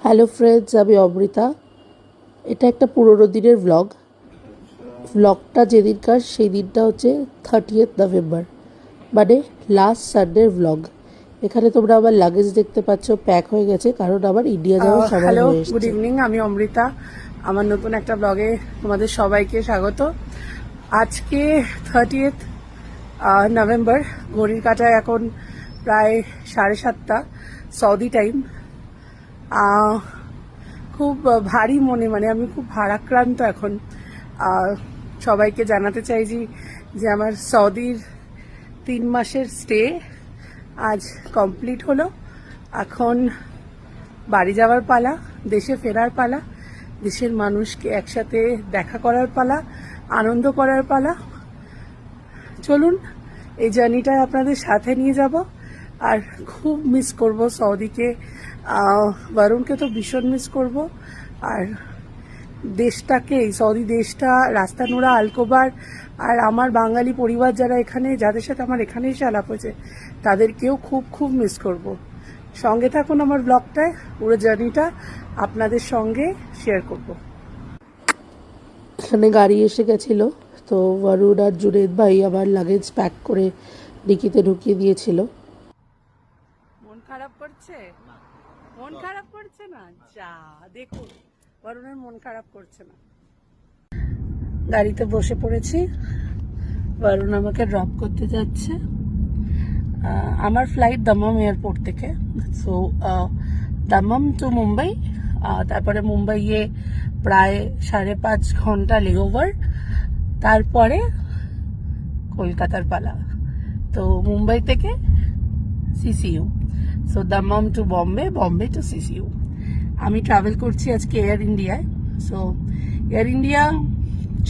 Hello friends, আমি অমৃতা। এটা একটা পুরোনো দিনের ব্লগটা যেদিনকার সেই দিনটা হচ্ছে 30th নভেম্বর, মানে লাস্ট সানডের ব্লগ। এখানে তোমরা আমার লাগেজ দেখতে পাচ্ছ, প্যাক হয়ে গেছে, কারণ আমার ইন্ডিয়া যাওয়ার সময় হ্যালো, হয়ে গুড এসেছে। ইভিনিং। আমি অমৃতা। আমার নতুন একটা ব্লগে তোমাদের সবাইকে স্বাগত। আজকে 30th নভেম্বর, ঘড়ির কাঁটায় এখন প্রায় 7:30 সৌদি টাইম। খুব ভারী মনে, মানে আমি খুব ভারাক্রান্ত এখন। সবাইকে জানাতে চাইছি যে আমার সৌদির 3 মাসের স্টে আজ কমপ্লিট হলো। এখন বাড়ি যাওয়ার পালা, দেশে ফেরার পালা, দেশের মানুষকে একসাথে দেখা করার পালা, আনন্দ করার পালা। চলুন এই জার্নিটা আপনাদের সাথে নিয়ে যাব। আর খুব মিস করব সৌদিকে, বরুণকে তো ভীষণ মিস করব। আর দেশটাকে, সৌদি দেশটা, রাস্তা নোড়া আলকোবার, আর আমার বাঙালি পরিবার যারা এখানে, যাদের সাথে আমার এখানে এসে আলাপ হয়েছে, তাদেরকেও খুব খুব মিস করব। সঙ্গে থাকুন আমার ব্লগটায়, পুরো জার্নিটা আপনাদের সঙ্গে শেয়ার করব। এখানে গাড়ি এসে গেছিলো, তো বরুণ আর জুনেদ ভাই আমার লাগেজ প্যাক করে ডিকিতে ঢুকিয়ে দিয়েছিল। মন খারাপ করছে? মন খারাপ করছে না? যা দেখুন, বরুণের মন খারাপ করছে না। গাড়িতে বসে পড়েছি, বরুণ আমাকে ড্রপ করতে যাচ্ছে। আমার ফ্লাইট দাম্মাম এয়ারপোর্ট থেকে, সো দাম্মাম টু মুম্বাই, তারপরে মুম্বাইয়ে প্রায় 5.5 ঘন্টা লেওভার, তারপরে কলকাতার পালা। তো মুম্বাই থেকে CCU, so Dammam to Bombay, Bombay to CCU. আমি ট্রাভেল করছি আজকে এয়ার ইন্ডিয়ায়। সো এয়ার ইন্ডিয়া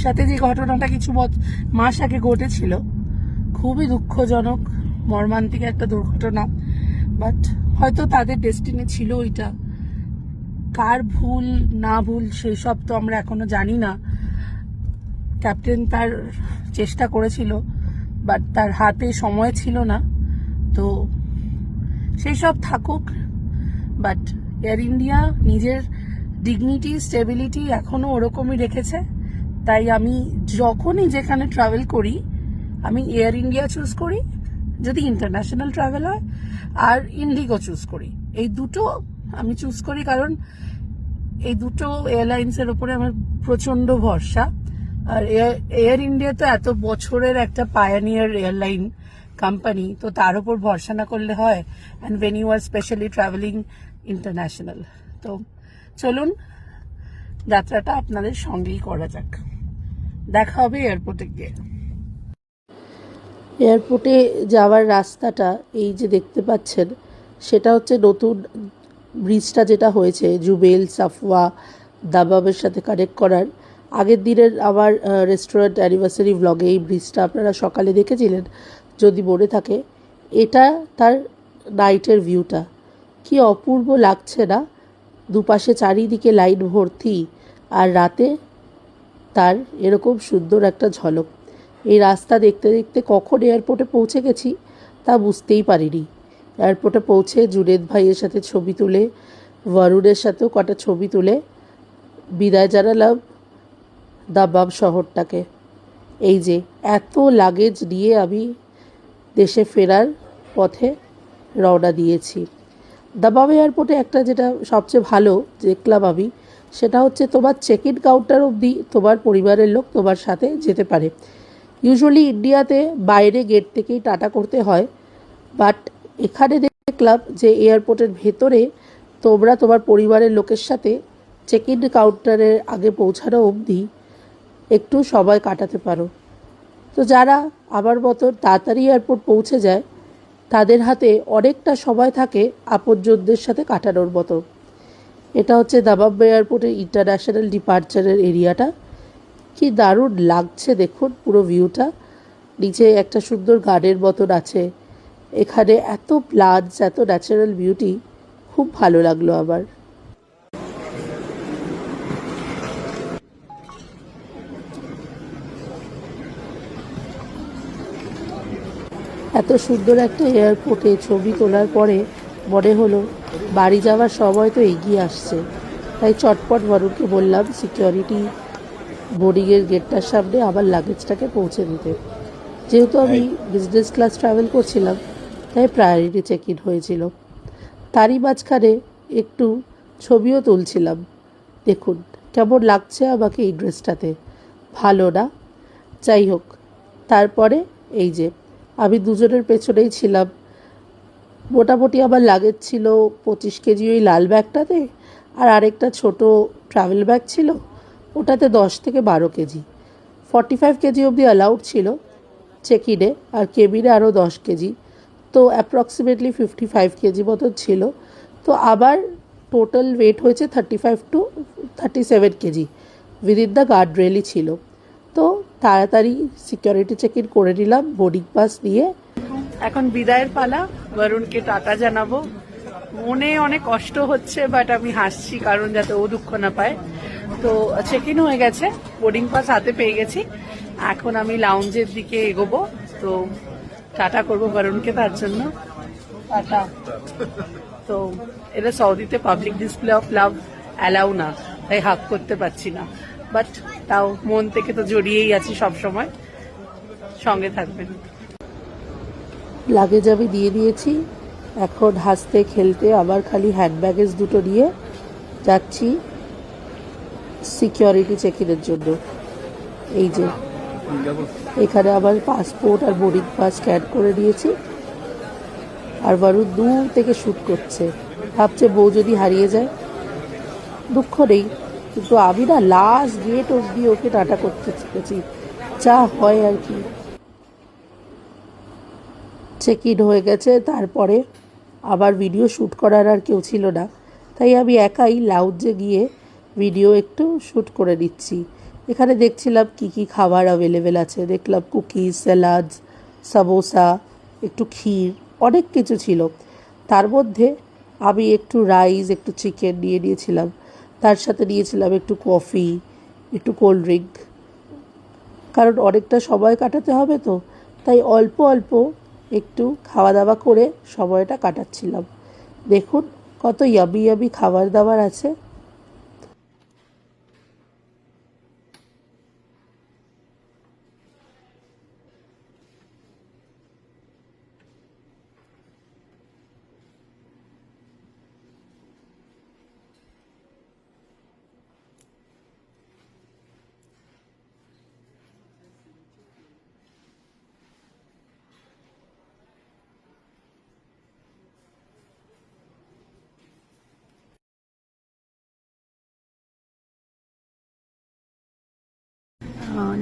সাথে যে ঘটনাটা কিছু মাস আগে ঘটেছিল, খুবই দুঃখজনক, মর্মান্তিক একটা দুর্ঘটনা। বাট হয়তো তাদের ডেস্টিনি ছিল ওইটা। কার ভুল না ভুল সেসব তো আমরা এখনো জানি না। ক্যাপ্টেন তার চেষ্টা করেছিল, বাট তার হাতে সময় ছিল না, তো সেই সব থাকুক। বাট এয়ার ইন্ডিয়া নিজের ডিগনিটি, স্টেবিলিটি এখনো ওরকমই রেখেছে। তাই আমি যখনই যেখানে ট্রাভেল করি, আমি এয়ার ইন্ডিয়া চুজ করি যদি ইন্টারন্যাশনাল ট্রাভেল হয়, আর ইন্ডিগো চুজ করি। এই দুটো আমি চুজ করি, কারণ এই দুটো এয়ারলাইন্সের ওপরে আমার প্রচন্ড ভরসা। আর এয়ার ইন্ডিয়া তো এত বছরের একটা পায়োনিয়ার এয়ারলাইন কোম্পানি, তো তার উপর ভরসা না করলে হয়। And when you are specially travelling international. তো চলুন যাত্রাটা আপনাদের সঙ্গেই করা যাক। দেখা হবে এয়ারপোর্টে গিয়ে। এয়ারপোর্টে যাওয়ার রাস্তাটা এই যে দেখতে পাচ্ছেন, সেটা হচ্ছে নতুন ব্রিজটা যেটা হয়েছে জুবেল সাফওয়া দাবাবের সাথে কানেক্ট করার। আগের দিনের আমার রেস্টুরেন্ট অ্যানিভার্সারি ব্লগে এই ব্রিজটা আপনারা সকালে দেখেছিলেন, যদি মনে থাকে। এটা তার নাইটের ভিউটা, কি অপূর্ব লাগছে না? দুপাশে চারিদিকে লাইট ভর্তি, আর রাতে তার এরকম সুন্দর একটা ঝলক। এই রাস্তা দেখতে দেখতে কখন এয়ারপোর্টে পৌঁছে গেছি তা বুঝতেই পারিনি। এয়ারপোর্টে পৌঁছে জুনেদ ভাইয়ের সাথে ছবি তুলে, বরুণের সাথেও কটা ছবি তুলে বিদায় জানালাম দাম্মাম শহরটাকে। এই যে এত লাগেজ নিয়ে আমি দেশে ফেরার পথে রওনা দিয়েছি। দাম্মাম এয়ারপোর্টে একটা যেটা সবচেয়ে ভালো দেখলাম আমি, সেটা হচ্ছে তোমার চেক ইন কাউন্টার অবধি তোমার পরিবারের লোক তোমার সাথে যেতে পারে। ইউজুয়ালি ইন্ডিয়াতে বাইরে গেট থেকেই টাটা করতে হয়, বাট এখানে দেখলাম যে এয়ারপোর্টের ভেতরে তোমরা তোমার পরিবারের লোকের সাথে চেক ইন কাউন্টারের আগে পৌঁছানো অবধি একটু সময় কাটাতে পারো। তো যারা আমার মতো তাড়াতাড়ি এয়ারপোর্ট পৌঁছে যায়, তাদের হাতে অনেকটা সময় থাকে আপনজনদের সাথে কাটানোর মতো। এটা হচ্ছে দাম্মাম এয়ারপোর্টের ইন্টারন্যাশনাল ডিপার্চারের এরিয়াটা। কি দারুণ লাগছে দেখুন পুরো ভিউটা। নিচে একটা সুন্দর গার্ডেন মতন আছে। এখানে এত প্লান্টস, এত ন্যাচারাল বিউটি, খুব ভালো লাগলো আমার। এত সুন্দর একটা এয়ারপোর্টে ছবি তোলার পরে মনে হলো বাড়ি যাওয়ার সময় তো এগিয়ে আসছে, তাই চটপট বরুণকে বললাম সিকিউরিটি বোর্ডিংয়ের গেটটার সামনে আমার লাগেজটাকে পৌঁছে দিতে। যেহেতু আমি বিজনেস ক্লাস ট্রাভেল করছিলাম, তাই প্রায়োরিটি চেক ইন হয়েছিল। তারই মাঝখানে একটু ছবিও তুলছিলাম। দেখুন কেমন লাগছে আমাকে এই ড্রেসটাতে, ভালো না? যাই হোক, তারপরে এই যে আমি দুজনের পেছনেই ছিলাম। মোটামুটি আমার লাগেজ ছিল 25 কেজি ওই লাল ব্যাগটাতে, আর আরেকটা ছোট ট্রাভেল ব্যাগ ছিল, ওটাতে 10 থেকে 12 কেজি। 45 কেজি অবধি অ্যালাউড ছিল চেক ইনে, আর কেবিনে আরও 10 কেজি, তো অ্যাপ্রক্সিমেটলি 55 কেজি মতন ছিল। তো আবার টোটাল ওয়েট হয়েছে 35 to 37 KG, within the guard রেলই ছিল। তো তাড়াতাড়ি সিকিউরিটি চেক ইন করে নিলাম বোর্ডিং পাস নিয়ে। এখন বিদায়ের পালা, বরুণকে টাটা জানাবো। মনে অনেক কষ্ট হচ্ছে, বাট আমি হাসছি কারণ যাতে ও দুঃখ না পায়। তো চেক ইন হয়ে গেছে, বোর্ডিং পাস হাতে পেয়ে গেছি। এখন আমি লাউঞ্জের দিকে এগোবো। তো টাটা করবো বরুণকে, তার জন্য টাটা। তো এটা সৌদিতে public display of love allow না, তাই হাক করতে পারছি না, বাট তাও মন থেকে তো জড়িয়েই আছি সব সময়। সঙ্গে থাকবেন। লাগেজ আমি দিয়ে দিয়েছি, এখন হাসতে খেলতে আবার খালি হ্যান্ড ব্যাগেজ দুটো নিয়ে যাচ্ছি সিকিউরিটি চেক ইনের জন্য। এই যে এখানে আমার পাসপোর্ট আর বোর্ডিং পাস স্ক্যান করে দিয়েছি, আর বরুণ দূর থেকে শ্যুট করছে, ভাবছে বউ যদি হারিয়ে যায়। দুঃখ নেই, কিন্তু আমি না লাস্ট গেট অবধি ওকে টাটা করতে চেয়েছি, যা হয় আর কি। চেক ইন হয়ে গেছে, তারপরে আবার ভিডিও শ্যুট করার আর কেউ ছিল না, তাই আমি একাই লাউঞ্জে গিয়ে ভিডিও একটু শ্যুট করে নিচ্ছি। এখানে দেখছিলাম কি কি খাবার অ্যাভেলেবেল আছে, দেখলাম কুকিজ, স্যালাডস, সামোসা, একটু ক্ষীর, অনেক কিছু ছিল। তার মধ্যে আমি একটু রাইস, একটু চিকেন নিয়ে নিয়েছিলাম, তার সাথে নিয়েছিলাম একটু কফি, একটু কোল্ড ড্রিঙ্ক, কারণ অনেকটা সময় কাটাতে হবে, তো তাই অল্প অল্প একটু খাওয়া দাওয়া করে সময়টা কাটাচ্ছিলাম। দেখুন কত ইয়ামি ইয়ামি খাবার দাবার আছে।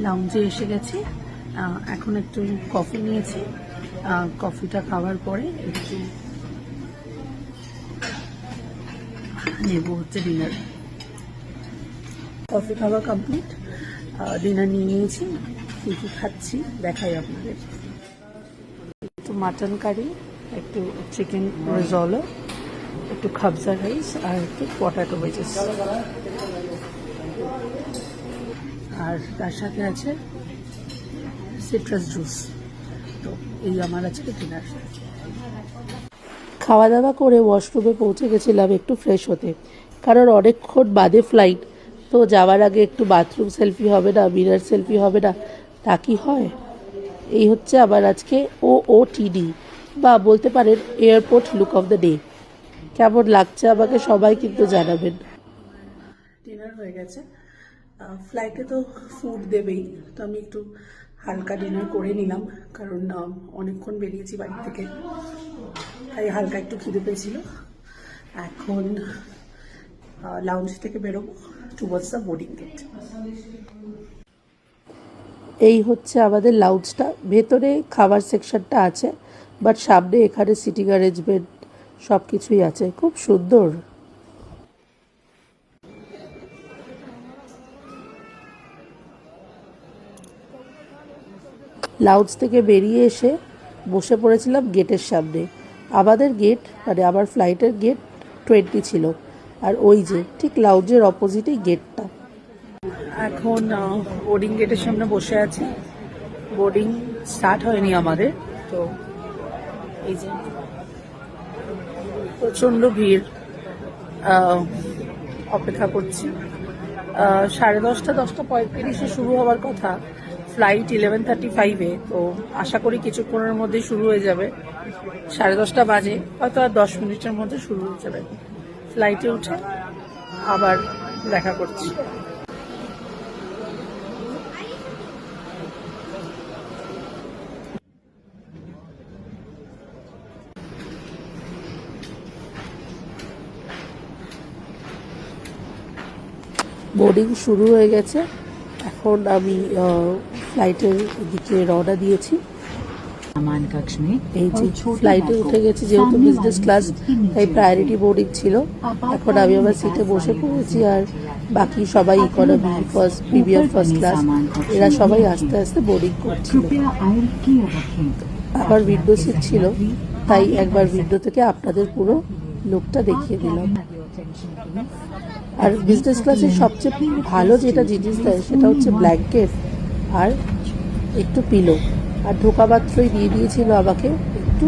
লাউঞ্জে এসে গেছি। এখন একটু কফি নিয়েছি। কফিটা খাওয়ার পরে একটু নেব হচ্ছে ডিনার। কফি খাওয়া কমপ্লিট, ডিনার নিয়ে নিয়েছি। কী কী খাচ্ছি দেখাই আপনাদের। একটু মাটন কারি, একটু চিকেন রিজলো, একটু খাবজা রাইস, আর একটু পটাটো ভেজেস, আর তার সাথে আছে সিট্রাস জুস। তো এই আমার আছে ডিনার। খাওয়া দাওয়া করে ওয়াশরুমে পৌঁছে গেছিলাম একটু ফ্রেশ হতে, কারণ অনেকক্ষণ বাদে ফ্লাইট, তো যাওয়ার আগে একটু বাথরুম সেলফি হবে না, মিরর সেলফি হবে না, তা কি হয়? এই হচ্ছে আবার আজকে OOTD, বা বলতে পারেন airport look of the day. কেমন লাগছে আমাকে সবাই কিন্তু জানাবেন। ডিনার হয়ে গেছে। ফ্লাইটে তো ফুড দেবেই, তো আমি একটু হালকা ডিনার করে নিলাম, কারণ অনেকক্ষণ বেরিয়েছি বাড়ি থেকে, তাই হালকা একটু খিদে পেয়েছিল। এখন লাউঞ্জ থেকে বেরোবো টুয়ার্ডস দ্য বোর্ডিং গেট। এই হচ্ছে আমাদের লাউঞ্জটা, ভেতরে খাবার সেকশনটা আছে, বাট সামনে এখানে সিটিং অ্যারেঞ্জমেন্ট সব কিছুই আছে, খুব সুন্দর। লাউঞ্জ থেকে বেরিয়ে এসে বসে পড়েছিলাম গেটের সামনে। আমাদের গেট মানে আমার ফ্লাইটের গেট 20 ছিল, আর ওই যে ঠিক লাউঞ্জের অপোজিটেই গেটটা। এখন বোর্ডিং গেটের সামনে বসে আছি। বোর্ডিং স্টার্ট হয়নি আমাদের, তো এই যে প্রচণ্ড ভিড়, অপেক্ষা করছি। 10:30 10:35 শুরু হওয়ার কথা, ফ্লাইট 11:35-এ, তো আশা করি কিছুক্ষণের মধ্যে শুরু হয়ে যাবে। 10:30 বাজে, হয়তো আর 10 মিনিটের মধ্যে শুরু হয়ে যাবে। ফ্লাইটে উঠে আবার দেখা করছি। বোর্ডিং শুরু হয়ে গেছে, এখন আমি ফ্লাইটের দিকে রওনা দিয়েছি। सामान कक्ष में এই যে ফ্লাইটে উঠে গেছি, যেহেতু বিজনেস ক্লাস তাই প্রায়োরিটি বোর্ডিং ছিল। এখন আমি আমার সিটে বসে পড়েছি, আর বাকি সবাই economy first, premier first class, এরা সবাই আস্তে আস্তে বোর্ডিং করছিল। कृपया आयल किए रखें। আবার উইন্ডো সিট ছিল, তাই একবার উইন্ডো থেকে আপনাদের পুরো লুকটা দেখিয়ে দিলাম। আর বিজনেস ক্লাসের সবচেয়ে ভালো যেটা জিনিস দেয় সেটা হচ্ছে ব্ল্যাঙ্কেট আর একটু পিলো, আর ঢোকা মাত্রই দিয়ে দিয়েছিল আমাকে একটু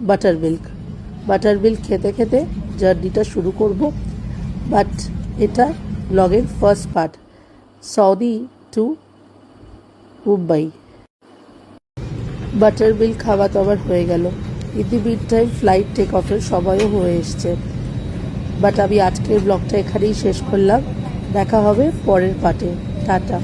বাটার মিল্ক খেতে খেতে জার্নিটা শুরু করব। বাট এটা ব্লগের first part, Saudi to Mumbai. Butter milk খাওয়া তো আবার হয়ে গেল, in the mid time flight take অফের সময়ও হয়ে এসছে। বাট আমি আজকের ব্লগটা এখানেই শেষ করলাম, দেখা হবে পরের পার্টে। টাটা।